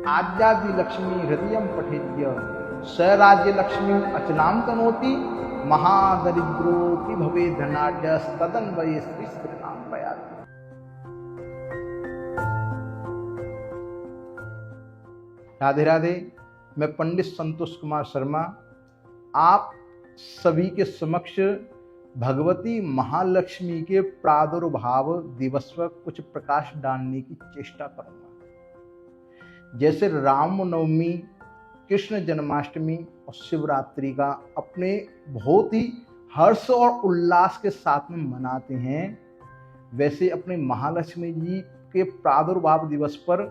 आद्यादि लक्ष्मी हृदयम पठेद्य स राज्य लक्ष्मी अचलाम तनोति महादरिद्रोपि भवे धनाढ्य तदन्वये स्त्रीनाम पयाति। राधे राधे। मैं पंडित संतोष कुमार शर्मा आप सभी के समक्ष भगवती महालक्ष्मी के प्रादुर्भाव दिवस पर कुछ प्रकाश डालने की चेष्टा करूंगा। जैसे रामनवमी, कृष्ण जन्माष्टमी और शिवरात्रि का अपने बहुत ही हर्ष और उल्लास के साथ में मनाते हैं, वैसे अपने महालक्ष्मी जी के प्रादुर्भाव दिवस पर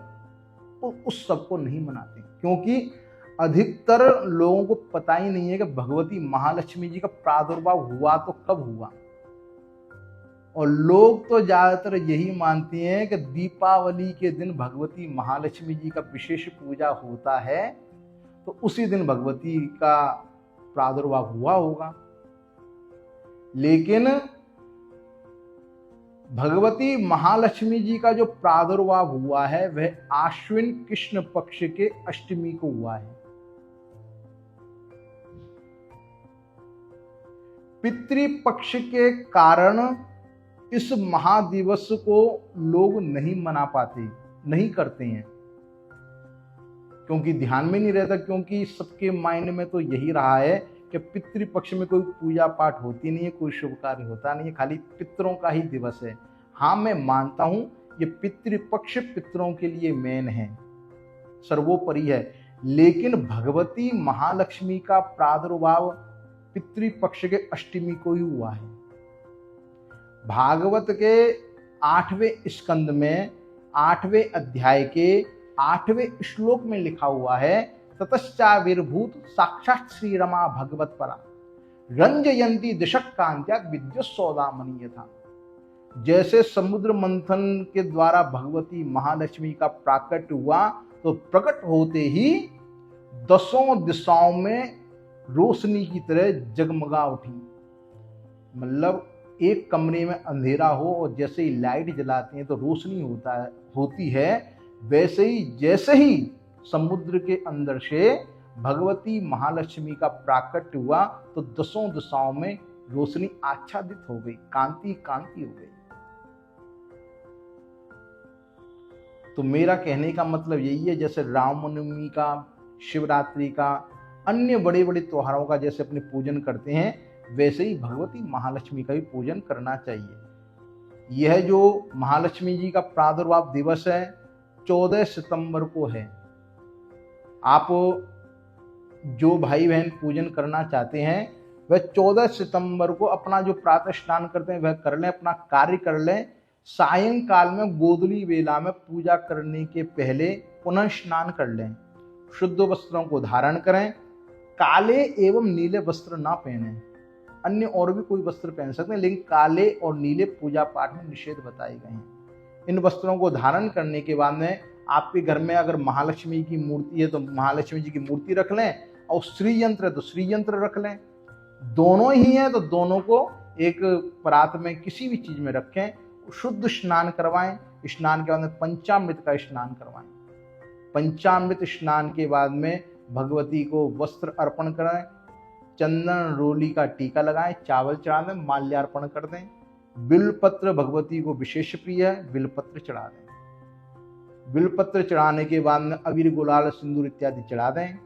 उस सब को नहीं मनाते, क्योंकि अधिकतर लोगों को पता ही नहीं है कि भगवती महालक्ष्मी जी का प्रादुर्भाव हुआ तो कब हुआ। और लोग तो ज्यादातर यही मानते हैं कि दीपावली के दिन भगवती महालक्ष्मी जी का विशेष पूजा होता है, तो उसी दिन भगवती का प्रादुर्भाव हुआ होगा। लेकिन भगवती महालक्ष्मी जी का जो प्रादुर्भाव हुआ है वह आश्विन कृष्ण पक्ष के अष्टमी को हुआ है। पितृपक्ष के कारण इस महादिवस को लोग नहीं मना पाते, नहीं करते हैं, क्योंकि ध्यान में नहीं रहता, क्योंकि सबके माइंड में तो यही रहा है कि पितृपक्ष में कोई पूजा पाठ होती नहीं है, कोई शुभ कार्य होता नहीं है, खाली पितरों का ही दिवस है। हाँ, मैं मानता हूं ये पितृपक्ष पितरों के लिए मेन है, सर्वोपरि है, लेकिन भगवती महालक्ष्मी का प्रादुर्भाव पितृपक्ष के अष्टमी को ही हुआ है। भागवत के 8वें स्कंद में 8वें अध्याय के 8वें श्लोक में लिखा हुआ है, ततश्चाविर्भूत साक्षात श्री रमा भगवत परा रंजयंती दिशक कांत्या विद्युत सौदामणि यथा। जैसे समुद्र मंथन के द्वारा भगवती महालक्ष्मी का प्राकट हुआ, तो प्रकट होते ही 10 दिशाओं में रोशनी की तरह जगमगा उठी। मतलब एक कमरे में अंधेरा हो और जैसे ही लाइट जलाते हैं तो रोशनी होती है, वैसे ही जैसे ही समुद्र के अंदर से भगवती महालक्ष्मी का प्राकट हुआ तो 10 दिशाओं में रोशनी आच्छादित हो गई, कांति कांति हो गई। तो मेरा कहने का मतलब यही है, जैसे रामनवमी का, शिवरात्रि का, अन्य बड़े बड़े त्योहारों का जैसे अपने पूजन करते हैं, वैसे ही भगवती महालक्ष्मी का भी पूजन करना चाहिए। यह जो महालक्ष्मी जी का प्रादुर्भाव दिवस है 14 सितंबर को है। आप जो भाई बहन पूजन करना चाहते हैं वह 14 सितंबर को अपना जो प्रातः स्नान करते हैं वह कर लें, अपना कार्य कर लें। सायंकाल में गोधूली वेला में पूजा करने के पहले पुनः स्नान कर लें, शुद्ध वस्त्रों को धारण करें, काले एवं नीले वस्त्र ना पहने। अन्य और भी कोई वस्त्र पहन सकते हैं, लेकिन काले और नीले पूजा पाठ में निषेध बताए गए हैं। इन वस्त्रों को धारण करने के बाद में आपके घर में अगर महालक्ष्मी की मूर्ति है तो महालक्ष्मी जी की मूर्ति रख लें, और श्री यंत्र है तो श्री यंत्र रख लें। दोनों ही हैं तो दोनों को एक परात में किसी भी चीज में रखें, शुद्ध स्नान करवाएं। स्नान के बाद में पंचामृत का स्नान करवाएं। पंचामृत स्नान के बाद में भगवती को वस्त्र अर्पण करें, चंदन रोली का टीका लगाएं, चावल चढ़ा दें, माल्यार्पण कर दें। बिलपत्र भगवती को विशेष प्रिय है, बिलपत्र चढ़ा दें। बिलपत्र चढ़ाने के बाद में अबीर गुलाल सिंदूर इत्यादि चढ़ा दें।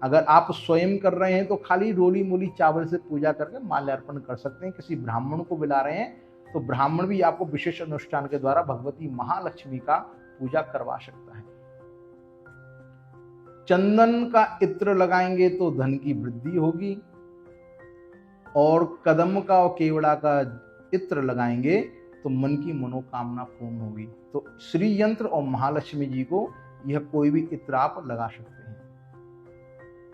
अगर आप स्वयं कर रहे हैं तो खाली रोली मोली चावल से पूजा करके माल्यार्पण कर सकते हैं। किसी ब्राह्मण को बुला रहे हैं तो ब्राह्मण भी आपको विशेष अनुष्ठान के द्वारा भगवती महालक्ष्मी का पूजा करवा सकता है। चंदन का इत्र लगाएंगे तो धन की वृद्धि होगी, और कदम का और केवड़ा का इत्र लगाएंगे तो मन की मनोकामना पूर्ण होगी। तो श्री यंत्र और महालक्ष्मी जी को यह कोई भी इत्र आप लगा सकते हैं।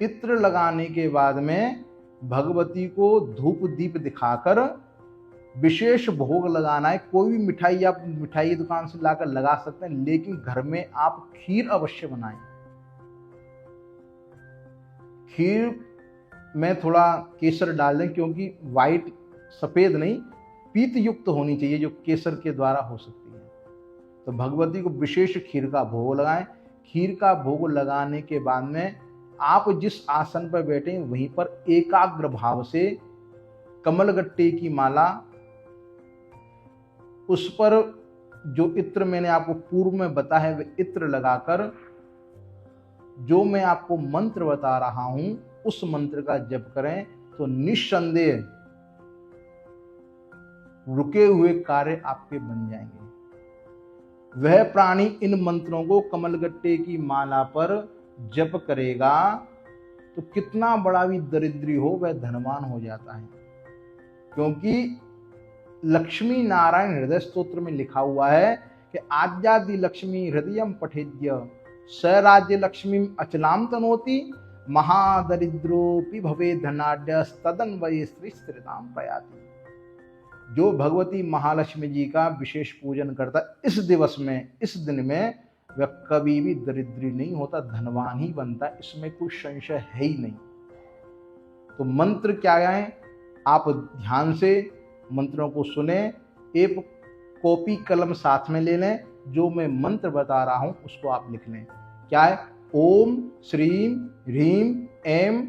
इत्र लगाने के बाद में भगवती को धूप दीप दिखाकर विशेष भोग लगाना है। कोई भी मिठाई आप मिठाई दुकान से लाकर लगा सकते हैं, लेकिन घर में आप खीर अवश्य बनाएं। खीर में थोड़ा केसर डाल दें, क्योंकि वाइट सफेद नहीं पीत युक्त होनी चाहिए, जो केसर के द्वारा हो सकती है। तो भगवती को विशेष खीर का भोग लगाएं। खीर का भोग लगाने के बाद में आप जिस आसन पर बैठे वहीं पर एकाग्र भाव से कमलगट्टे की माला, उस पर जो इत्र मैंने आपको पूर्व में बताया है, वह इत्र लगाकर जो मैं आपको मंत्र बता रहा हूं उस मंत्र का जप करें तो निस्संदेह रुके हुए कार्य आपके बन जाएंगे। वह प्राणी इन मंत्रों को कमलगट्टे की माला पर जप करेगा तो कितना बड़ा भी दरिद्री हो वह धनवान हो जाता है, क्योंकि लक्ष्मी नारायण हृदय स्तोत्र में लिखा हुआ है कि आद्यादि लक्ष्मी हृदयम पठेद्य स राज्य लक्ष्मी अचलाम तनोति महादरिद्रोपि भवे धनाढ्य तदन्वये श्री स्त्रीताम प्रयाति। जो भगवती महालक्ष्मी जी का विशेष पूजन करता इस दिवस में, इस दिन में, वह कभी भी दरिद्री नहीं होता, धनवान ही बनता, इसमें कोई संशय है ही नहीं। तो मंत्र क्या है, आप ध्यान से मंत्रों को सुने, एक कॉपी कलम साथ में ले लें, जो मैं मंत्र बता रहा हूं उसको आप लिख लें। क्या है? ओम श्रीम ह्रीम ऐं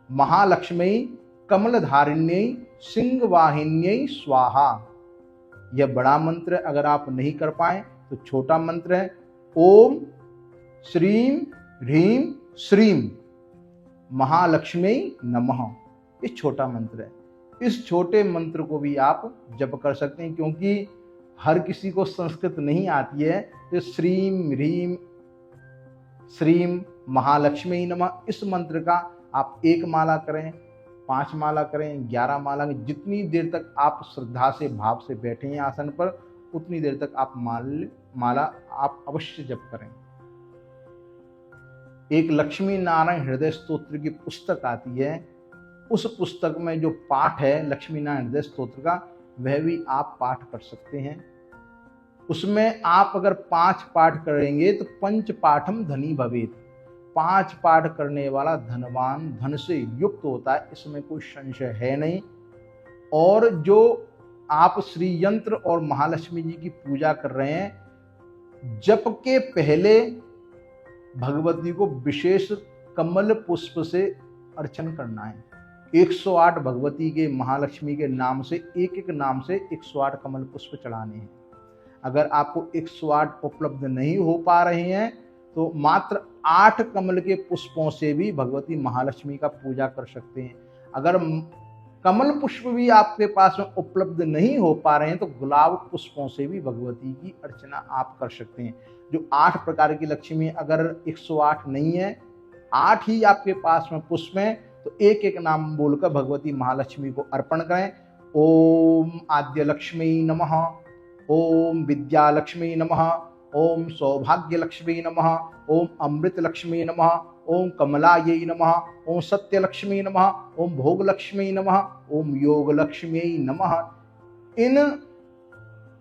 महालक्ष्मी कमलधारिण्यै सिंहवाहिन्यै स्वाहा। यह बड़ा मंत्र, अगर आप नहीं कर पाए तो छोटा मंत्र है ओम श्रीम ह्रीम श्रीम महालक्ष्मी नमः। ये छोटा मंत्र है। इस छोटे मंत्र को भी आप जप कर सकते हैं, क्योंकि हर किसी को संस्कृत नहीं आती है। तो श्रीम ह्रीम श्रीम महालक्ष्मी नमः इस मंत्र का आप 1 माला करें, 5 माला करें, 11 माला, जितनी देर तक आप श्रद्धा से भाव से बैठे हैं आसन पर, उतनी देर तक आप माला आप अवश्य जप करें। एक लक्ष्मी नारायण हृदय स्तोत्र की पुस्तक आती है, उस पुस्तक में जो पाठ है लक्ष्मी नारायण हृदय स्तोत्र का, वह भी आप पाठ कर सकते हैं। उसमें आप अगर 5 पाठ करेंगे तो पंच पाठम धनी भवेत। 5 पाठ करने वाला धनवान, धन से युक्त होता है, इसमें कोई संशय है नहीं। और जो आप श्री यंत्र और महालक्ष्मी जी की पूजा कर रहे हैं, जप के पहले भगवती को विशेष कमल पुष्प से अर्चन करना है। 108 भगवती के महालक्ष्मी के नाम से, एक एक नाम से 108 कमल पुष्प चढ़ाने हैं। अगर आपको 108 उपलब्ध नहीं हो पा रहे हैं तो मात्र 8 कमल के पुष्पों से भी भगवती महालक्ष्मी का पूजा कर सकते हैं। अगर कमल पुष्प भी आपके पास में उपलब्ध नहीं हो पा रहे हैं तो गुलाब पुष्पों से भी भगवती की अर्चना आप कर सकते हैं। जो 8 प्रकार की लक्ष्मी, अगर 108 नहीं है, 8 ही आपके पास में पुष्प हैं, तो एक एक नाम बोलकर भगवती महालक्ष्मी को अर्पण करें। ओम आद्य लक्ष्मी नमः, ओम विद्या लक्ष्मी नमः, ओम सौभाग्य लक्ष्मी नमः, ओम अमृत लक्ष्मी नमः, ओम कमलायै नमः, ओम सत्य लक्ष्मी नमः, ओम भोग लक्ष्मी नमः, ओम योग लक्ष्मी नमः। इन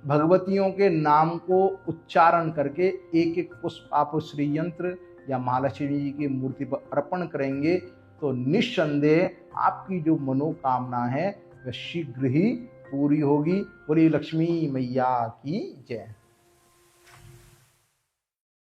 भगवतियों के नाम को उच्चारण करके एक एक पुष्प आप श्री यंत्र या महालक्ष्मी जी की मूर्ति पर अर्पण करेंगे तो निस्संदेह आपकी जो मनोकामना है वह शीघ्र ही पूरी होगी। बोली लक्ष्मी मैया की जय।